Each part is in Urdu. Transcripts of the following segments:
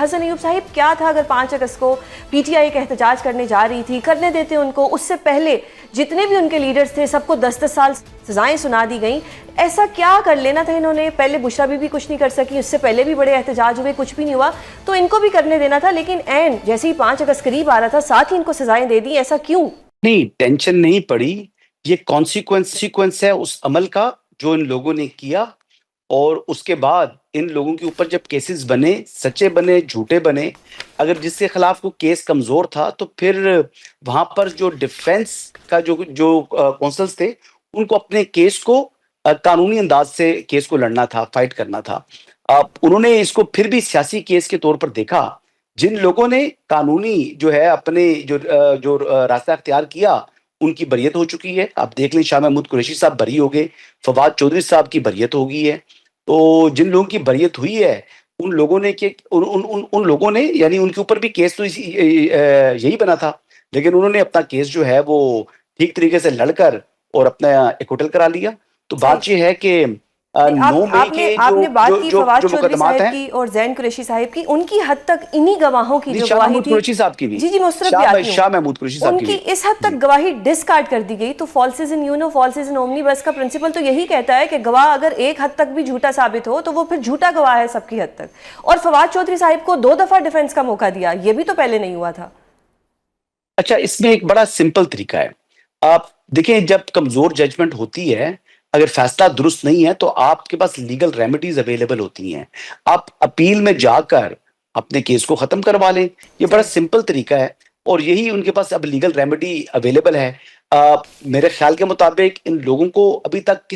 حسن ایوب صاحب کیا تھا اگر 5 اگست کو پی ٹی آئی کا احتجاج کرنے جا رہی تھی، کرنے دیتے ان کو، اس سے پہلے جتنے بھی ان کے لیڈرز تھے سب کو 10-10 سال سزائیں سنا دی گئیں، ایسا کیا کر لینا تھا انہوں نے؟ پہلے بشرا بی بھی کچھ نہیں کر سکی، اس سے پہلے بھی بڑے احتجاج ہوئے، کچھ بھی نہیں ہوا، تو ان کو بھی کرنے دینا تھا، لیکن جیسے ہی 5 اگست قریب آ رہا تھا ساتھ ہی ان کو سزائیں دے دی، ایسا کیوں؟ نہیں، ٹینشن نہیں پڑی، یہ کانسیکوینس ہے اس عمل کا جو ان لوگوں نے کیا، اور اس کے بعد ان لوگوں کے اوپر جب کیسز بنے، سچے بنے جھوٹے بنے، اگر جس کے خلاف کو کیس کمزور تھا تو پھر وہاں پر جو ڈیفینس کا جو کونسلز تھے ان کو اپنے کیس کو قانونی انداز سے کیس کو لڑنا تھا، فائٹ کرنا تھا۔ انہوں نے اس کو پھر بھی سیاسی کیس کے طور پر دیکھا۔ جن لوگوں نے قانونی جو ہے اپنے جو راستہ اختیار کیا ان کی بریت ہو چکی ہے، آپ دیکھ لیں شاہ محمود قریشی صاحب بری ہو گئے، فواد چودھری صاحب کی بریت ہو گئی ہے۔ تو جن لوگوں کی بریت ہوئی ہے ان لوگوں نے ان لوگوں نے یعنی ان کے اوپر بھی کیس تو یہی بنا تھا، لیکن انہوں نے اپنا کیس جو ہے وہ ٹھیک طریقے سے لڑ کر اور اپنا ایکوٹل کرا لیا۔ تو بات یہ ہے کہ 9 مئی کے آپ نے بات کی فواد جو چودھری مقدمات صاحب ہیں، کی اور زین قریشی صاحب کی، ان کی حد تک انہی گواہوں کی نہیں، جو شاہ گواہی محمود تھی، قریشی صاحب کی بھی، جی میں اس طرف بھی آتی شاہ ہوں، محمود قریشی صاحب ان کی کی بھی اس حد تک گواہی ڈسکارڈ کر دی گئی، تو فالسز ان یونو فالسز ان اومنی بس کا پرنسپل تو یہی کہتا ہے کہ گواہ اگر ایک حد تک بھی جھوٹا ثابت ہو تو وہ پھر جھوٹا گواہ ہے سب کی حد تک۔ اور فواد چودھری صاحب کو 2 دفعہ ڈیفنس کا موقع دیا، یہ بھی تو پہلے نہیں ہوا تھا۔ اچھا، اس میں ایک بڑا سمپل طریقہ ہے۔ آپ دیکھیں، جب کمزور ججمنٹ ہوتی ہے، اگر فیصلہ درست نہیں ہے تو آپ کے پاس لیگل ریمیڈیز اویلیبل ہوتی ہیں، آپ اپیل میں جا کر اپنے کیس کو ختم کروا لیں، یہ بڑا سمپل طریقہ ہے، اور یہی ان کے پاس اب لیگل ریمیڈی اویلیبل ہے۔ میرے خیال کے مطابق ان لوگوں کو ابھی تک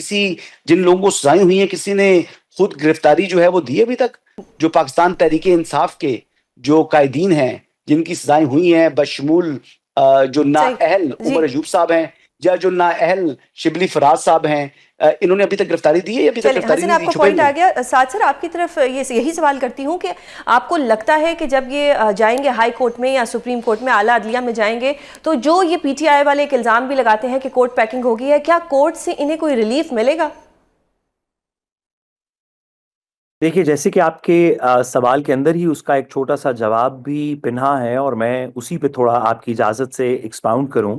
جن لوگوں کو سزائیں ہوئی ہیں کسی نے خود گرفتاری جو ہے وہ دی ابھی تک؟ جو پاکستان تحریک انصاف کے جو قائدین ہیں جن کی سزائیں ہوئی ہیں، بشمول جو نااہل جی عمر ایوب صاحب ہیں یا جو نااہل شبلی فراز صاحب ہیں، انہوں نے ابھی تک گرفتاری دی ہے یا ابھی تک چلیں گرفتاری حسن، نہیں آپ دی؟ کا چھپائیں پوائنٹ گے؟ آ گیا۔ ساتھ سر آپ کی طرف یہی سوال کرتی ہوں کہ آپ کو لگتا ہے کہ جب یہ جائیں گے ہائی کورٹ میں یا سپریم کورٹ میں، اعلیٰ عدلیہ میں جائیں گے، تو جو یہ پی ٹی آئی والے ایک الزام بھی لگاتے ہیں کہ کورٹ پیکنگ ہوگی ہے، کیا کورٹ سے انہیں کوئی ریلیف ملے گا؟ دیکھیے، جیسے کہ آپ کے سوال کے اندر ہی اس کا ایک چھوٹا سا جواب بھی پنہا ہے، اور میں اسی پہ تھوڑا آپ کی اجازت سے ایکسپاؤنڈ کروں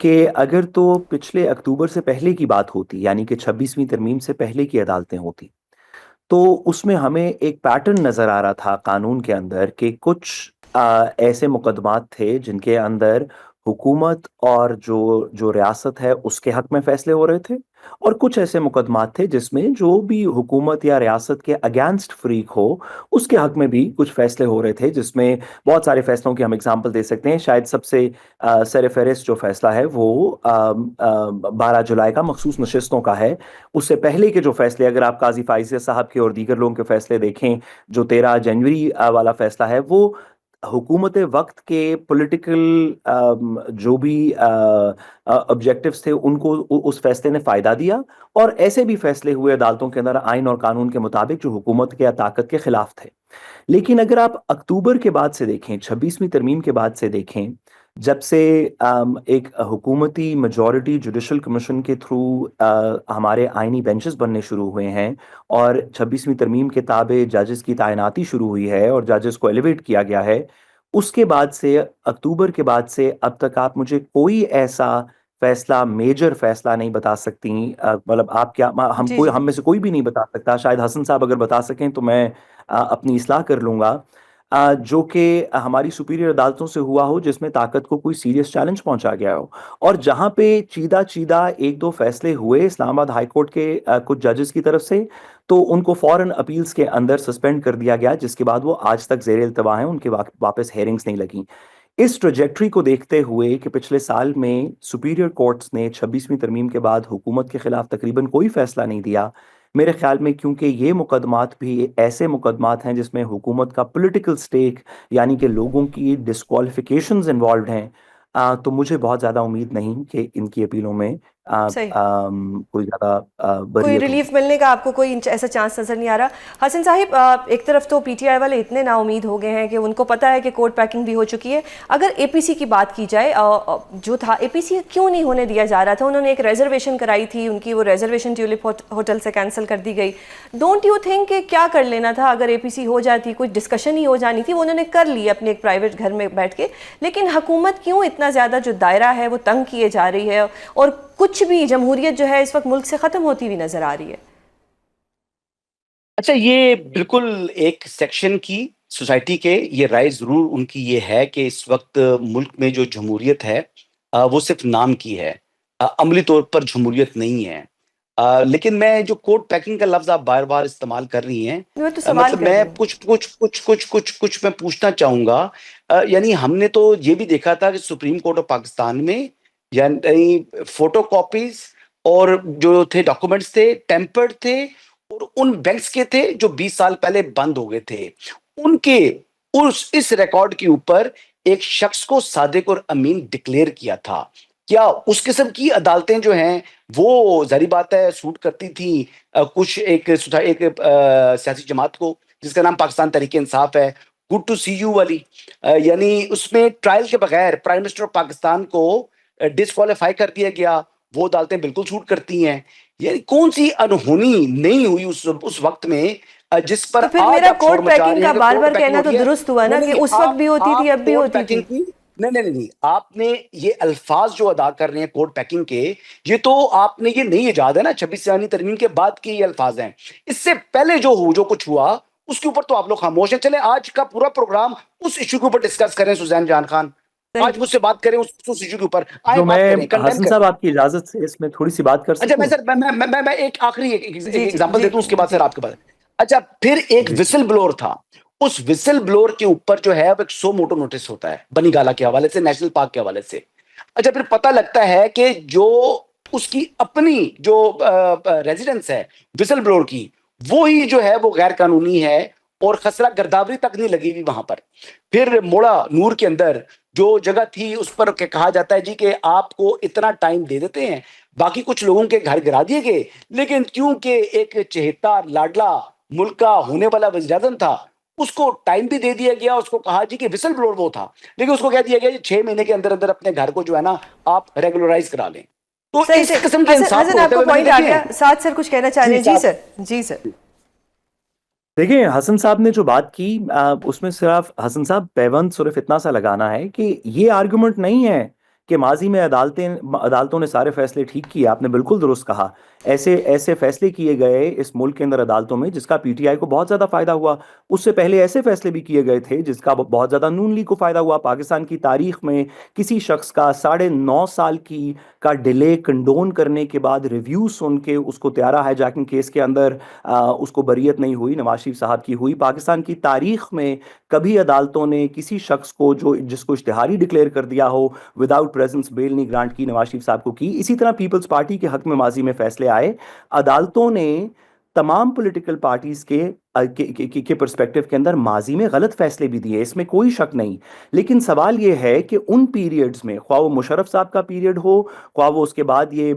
کہ اگر تو پچھلے اکتوبر سے پہلے کی بات ہوتی، یعنی کہ 26ویں ترمیم سے پہلے کی عدالتیں ہوتی، تو اس میں ہمیں ایک پیٹرن نظر آ رہا تھا قانون کے اندر کہ کچھ ایسے مقدمات تھے جن کے اندر حکومت اور جو ریاست ہے اس کے حق میں فیصلے ہو رہے تھے، اور کچھ ایسے مقدمات تھے جس میں جو بھی حکومت یا ریاست کے اگینسٹ فریق ہو اس کے حق میں بھی کچھ فیصلے ہو رہے تھے، جس میں بہت سارے فیصلوں کی ہم اگزامپل دے سکتے ہیں۔ شاید سب سے سر فہرست جو فیصلہ ہے وہ 12 جولائی کا مخصوص نشستوں کا ہے۔ اس سے پہلے کے جو فیصلے، اگر آپ قاضی فائزیہ صاحب کے اور دیگر لوگوں کے فیصلے دیکھیں، جو 13 جنوری والا فیصلہ ہے، وہ حکومت وقت کے پولیٹیکل جو بھی آبجیکٹیوز تھے ان کو اس فیصلے نے فائدہ دیا، اور ایسے بھی فیصلے ہوئے عدالتوں کے اندر آئین اور قانون کے مطابق جو حکومت کے طاقت کے خلاف تھے۔ لیکن اگر آپ اکتوبر کے بعد سے دیکھیں، 26ویں ترمیم کے بعد سے دیکھیں، جب سے ایک حکومتی میجورٹی جوڈیشل کمیشن کے تھرو ہمارے آئینی بینچز بننے شروع ہوئے ہیں، اور 26ویں ترمیم کے تابع ججز کی تعیناتی شروع ہوئی ہے اور ججز کو ایلیویٹ کیا گیا ہے، اس کے بعد سے، اکتوبر کے بعد سے اب تک آپ مجھے کوئی ایسا فیصلہ، میجر فیصلہ نہیں بتا سکتی، مطلب آپ کیا، جی جی ہم میں سے کوئی بھی نہیں بتا سکتا، شاید حسن صاحب اگر بتا سکیں تو میں اپنی اصلاح کر لوں گا، جو کہ ہماری سپیریئر عدالتوں سے ہوا ہو جس میں طاقت کو کوئی سیریس چیلنج پہنچا گیا ہو، اور جہاں پہ چیدہ ایک دو فیصلے ہوئے اسلام آباد ہائی کورٹ کے کچھ ججز کی طرف سے، تو ان کو فوراً اپیلز کے اندر سسپینڈ کر دیا گیا، جس کے بعد وہ آج تک زیر التوا ہیں، ان کے واپس ہیئرنگز نہیں لگیں۔ اس ٹریجیکٹری کو دیکھتے ہوئے کہ پچھلے سال میں سپیریئر کورٹس نے 26ویں ترمیم کے بعد حکومت کے خلاف تقریباً کوئی فیصلہ نہیں دیا، میرے خیال میں کیونکہ یہ مقدمات بھی ایسے مقدمات ہیں جس میں حکومت کا پولیٹیکل سٹیک، یعنی کہ لوگوں کی ڈسکوالیفیکیشنز انوالوڈ ہیں، تو مجھے بہت زیادہ امید نہیں کہ ان کی اپیلوں میں صحیح. کوئی زیادہ کوئی بریت ہو. ریلیف ملنے کا آپ کو کوئی ایسا چانس نظر نہیں آ رہا؟ حسن صاحب، ایک طرف تو پی ٹی آئی والے اتنے نا امید ہو گئے ہیں کہ ان کو پتہ ہے کہ کوڈ پیکنگ بھی ہو چکی ہے. اگر اے پی سی کی بات کی جائے، جو تھا اے پی سی کیوں نہیں ہونے دیا جا رہا تھا؟ انہوں نے ایک ریزرویشن کرائی تھی، ان کی وہ ریزرویشن ٹیولپ ہوٹل سے کینسل کر دی گئی. ڈونٹ یو تھنک کہ کیا کر لینا تھا اگر اے پی سی ہو جاتی؟ کوئی ڈسکشن ہی ہو جانی تھی. وہ انہوں نے کر لی اپنے ایک پرائیویٹ گھر میں بیٹھ کے. لیکن حکومت کیوں اتنا زیادہ جو دائرہ ہے وہ تنگ کیے جا رہی ہے، اور کچھ بھی جمہوریت جو ہے اس وقت ملک سے ختم ہوتی ہوئی نظر آ رہی ہے؟ اچھا، یہ بالکل ایک سیکشن کی سوسائٹی کے یہ رائے ضرور ان کی یہ ہے کہ اس وقت ملک میں جو جمہوریت ہے وہ صرف نام کی ہے، عملی طور پر جمہوریت نہیں ہے. لیکن میں جو کوڈ پیکنگ کا لفظ آپ بار بار استعمال کر رہی ہیں، میں تو سوال مطلب کر میں رہی ہوں. کچھ میں پوچھنا چاہوں گا. یعنی ہم نے تو یہ بھی دیکھا تھا کہ سپریم کورٹ آف پاکستان میں یعنی فوٹو کاپیز اور جو تھے ڈاکومنٹس تھے ٹیمپرڈ تھے، اور ان بینکس کے تھے جو 20 سال پہلے بند ہو گئے تھے. ان کے اس ریکارڈ کے اوپر ایک شخص کو صادق اور امین ڈکلیئر کیا تھا. کیا اس قسم کی عدالتیں جو ہیں وہ ظاہری بات ہے سوٹ کرتی تھیں کچھ ایک سیاسی جماعت کو جس کا نام پاکستان تحریک انصاف ہے، گڈ ٹو سی یو والی؟ یعنی اس میں ٹرائل کے بغیر پرائم منسٹر آف پاکستان کو ڈسکوالیفائی کر دیا گیا. وہ عدالتیں بالکل سوٹ کرتی ہیں. یعنی کون سی انہونی نہیں ہوئی اس وقت میں جس پر تو پھر آج میرا آپ شور کوڈ مچا پیکنگ رہے کا ہیں کہ بار کوڈ بار پیکنگ کہنا ہو تو رہی ہے؟ درست ہوا نا نہیں کہ نہیں، اس وقت بھی ہوتی تھی، اب بھی کوڈ ہوتی تھی. پیکنگ کی نہیں، آپ نے یہ الفاظ جو ادا کر رہے ہیں کوڈ پیکنگ کے، یہ تو آپ نے یہ نہیں ایجاد ہے نا، 26 سیانی ترمیم کے بعد کے یہ الفاظ ہیں. اس سے پہلے جو کچھ ہوا اس کے اوپر تو آپ لوگ خاموش ہیں. چلیں آج کا پورا پروگرام اس ایشو کے اوپر ڈسکس کریں. سوزین جان خان، آج مجھ سے بات کریں اس ایشو کے اوپر، آئیں جو بات میں کریں، کنڈیم حسن کریں. صاحب آپ کی اجازت سے اس میں تھوڑی سی بات کر اچھا میں سکوں؟ سر میں ایک آخری جی جی ایگزامپل جی دیتا ہوں، اس کے بعد جی. سر آپ کے پاس. اچھا، پھر ایک جی وسل بلور تھا. اس وسل بلور کے اوپر جو ہے اب ایک سو موٹو نوٹس ہوتا ہے بنی گالا کے حوالے سے، نیشنل پارک کے حوالے سے. اچھا، پھر پتہ لگتا ہے کہ جو اس کی اپنی جو ریزیڈنس ہے وسل بلور کی، وہی جو ہے وہ غیر قانونی ہے اور خسرہ گرداوری تک نہیں لگی ہوئی وہاں پر. پھر موڑا نور کے اندر جو جگہ تھی اس پر کہا جاتا ہے جی کہ آپ کو اتنا ٹائم دے دیتے ہیں. باقی کچھ لوگوں کے گھر گرا دیے گئے، لیکن کیونکہ ایک چہیتا لاڈلا ملک کا ہونے والا وزیر اعظم تھا، اس کو ٹائم بھی دے دیا گیا. اس کو کہا جی کہ وسل بلور وہ تھا، لیکن اس کو کہہ دیا گیا کہ 6 مہینے کے اندر اندر اپنے گھر کو جو ہے نا آپ ریگولرائز کرا لیں. تو صحیح اس سے قسم کے انصاف حسن کو آپ ہوتے کا ہوئے میں نے پوائنٹ آ دیکھے گیا. ہیں. ساتھ سر کچھ کہنا چاہ رہے ہیں؟ جی سر. جی سر. دیکھیں حسن صاحب نے جو بات کی اس میں صرف حسن صاحب پیوند صرف اتنا سا لگانا ہے کہ یہ آرگومنٹ نہیں ہے کہ ماضی میں عدالتوں نے سارے فیصلے ٹھیک کیے. آپ نے بالکل درست کہا، ایسے فیصلے کیے گئے اس ملک کے اندر عدالتوں میں جس کا پی ٹی آئی کو بہت زیادہ فائدہ ہوا. اس سے پہلے ایسے فیصلے بھی کیے گئے تھے جس کا بہت زیادہ نون لیگ کو فائدہ ہوا. پاکستان کی تاریخ میں کسی شخص کا 9.5 سال کا ڈیلے کنڈون کرنے کے بعد ریویو سن کے اس کو طیارہ ہائی جیکنگ کیس کے اندر اس کو بریت نہیں ہوئی، نواز شریف صاحب کی ہوئی. پاکستان کی تاریخ میں کبھی عدالتوں نے کسی شخص کو جس کو اشتہاری ڈکلیئر کر دیا ہو وداؤٹ پریزنس بیل نہیں گرانٹ کی، نواز شریف صاحب کو کی. اسی طرح پیپلز پارٹی کے حق میں ماضی میں فیصلے آئے. عدالتوں نے تمام پولیٹیکل پارٹیز کے پرسپیکٹو کے اندر ماضی میں غلط فیصلے بھی دیے، اس میں کوئی شک نہیں. لیکن سوال یہ ہے کہ ان پیریڈز میں، خواہ وہ مشرف صاحب کا پیریڈ ہو، خواہ وہ اس کے بعد یہ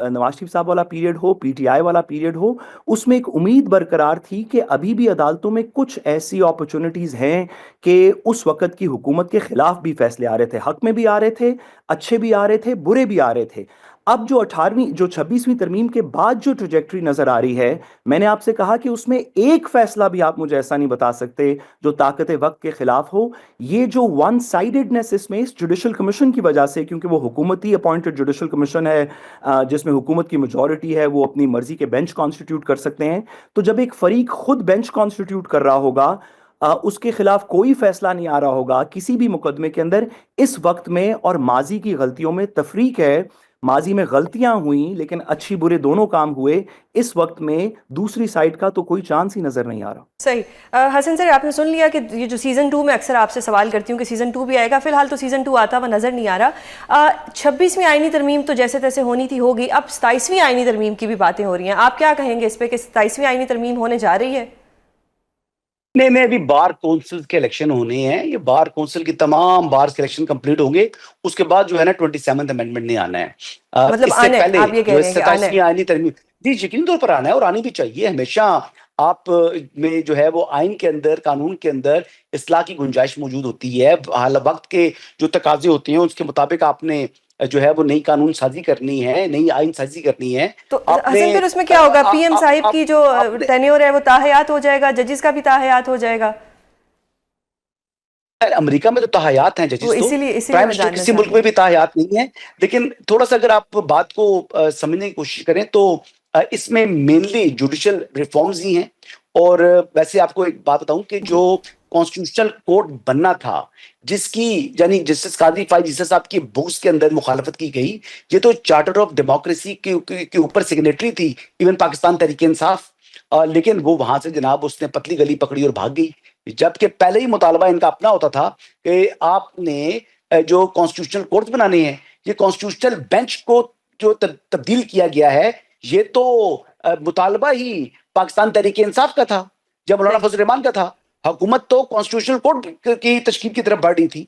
نواز شریف صاحب والا period who, P T I والا پیریڈ ہو، اس میں ایک امید برقرار تھی کہ ابھی بھی عدالتوں میں کچھ ایسی اپرچونٹیز ہیں کہ اس وقت کی حکومت کے خلاف بھی فیصلے آ رہے تھے، حق میں بھی آ رہے تھے، اچھے بھی آ رہے تھے، برے بھی آ رہے تھے. اب جو 26ویں ترمیم کے بعد جو ٹریجیکٹری نظر آ رہی ہے، میں نے آپ سے کہا کہ اس میں ایک فیصلہ بھی آپ مجھے ایسا نہیں بتا سکتے جو طاقت وقت کے خلاف ہو. یہ جو ون سائیڈڈنس اس میں اس جوڈیشل کمیشن کی وجہ سے، کیونکہ وہ حکومتی اپوائنٹڈ جوڈیشل کمیشن ہے جس میں حکومت کی میجورٹی ہے، وہ اپنی مرضی کے بینچ کانسٹیٹیوٹ کر سکتے ہیں. تو جب ایک فریق خود بینچ کانسٹیٹیوٹ کر رہا ہوگا، اس کے خلاف کوئی فیصلہ نہیں آ رہا ہوگا کسی بھی مقدمے کے اندر، اس وقت میں اور ماضی کی غلطیوں میں تفریق ہے. ماضی میں غلطیاں ہوئیں لیکن اچھی برے دونوں کام ہوئے. اس وقت میں دوسری سائڈ کا تو کوئی چانس ہی نظر نہیں آ رہا. صحیح. حسن سر، آپ نے سن لیا کہ یہ جو سیزن 2 میں اکثر آپ سے سوال کرتی ہوں کہ سیزن 2 بھی آئے گا، فی الحال تو سیزن 2 آتا ہوا نظر نہیں آ رہا. 26ویں آئینی ترمیم تو جیسے تیسے ہونی تھی ہوگی، اب 27ویں آئینی ترمیم کی بھی باتیں ہو رہی ہیں. آپ کیا کہیں گے اس پہ کہ 27ویں آئینی ترمیم ہونے جا رہی ہے؟ نہیں ابھی بار کونسل کے الیکشن ہونے ہیں, یہ بار کونسل کی تمام بار کے الیکشن کمپلیٹ ہوں گے, اس کے بعد جو ہے نا 27th امینڈمنٹ نہیں آنا ہے. مطلب اس سے آنا ہے, پہلے آپ یہ کہہ جو رہے ہیں کہ آنا ہے. 27ویں آئینی ترمیم, جی یقینی طور پر آنا ہے, اور آنی بھی چاہیے. ہمیشہ آپ میں جو ہے وہ آئین کے اندر, قانون کے اندر اصلاح کی گنجائش موجود ہوتی ہے. حال وقت کے جو تقاضے ہوتے ہیں اس کے مطابق آپ نے جو ہے وہ نئی قانون سازی کرنی ہے, نئی آئین سازی کرنی ہے. تو آپ نے حسن پھر اس میں کیا ہوگا, پی ایم صاحب کی جو آپ نے ٹینیور ہے وہ تاحیات ہو جائے گا, ججز کا بھی تاحیات ہو جائے گا؟ امریکہ میں تو تاحیات ہیں وہ ججز, تو اسی لیے پرائم میں منسٹر جاننا کسی چاہ ملک رہی میں ہوں. بھی تاحیات نہیں ہے. لیکن تھوڑا سا اگر آپ بات کو سمجھنے کی کوشش کریں تو اس میں مینلی جوڈیشل ریفارمز ہی ہیں. اور ویسے آپ کو ایک بات بتاؤں کہ جی جو کانسٹیٹیوشنل کورٹ بننا تھا, جس کی یعنی جسٹس قاضی فائز عیسی صاحب کی بکس کے اندر مخالفت کی گئی, یہ تو چارٹر آف ڈیموکریسی کے اوپر سگنیٹری تھی ایون پاکستان تحریک انصاف, لیکن وہ وہاں سے جناب اس نے پتلی گلی پکڑی اور بھاگ گئی. جبکہ پہلے ہی مطالبہ ان کا اپنا ہوتا تھا کہ آپ نے جو کانسٹیٹیوشنل کورٹس بنانے ہیں, یہ کانسٹیٹیوشنل بینچ کو جو تبدیل کیا گیا ہے, یہ تو مطالبہ ہی پاکستان تحریک انصاف کا تھا جب مولانا صحیح. فضل الرحمان کا تھا. حکومت تو کانسٹیٹیوشنل کورٹ کی تشکیل کی طرف بڑھ رہی تھی.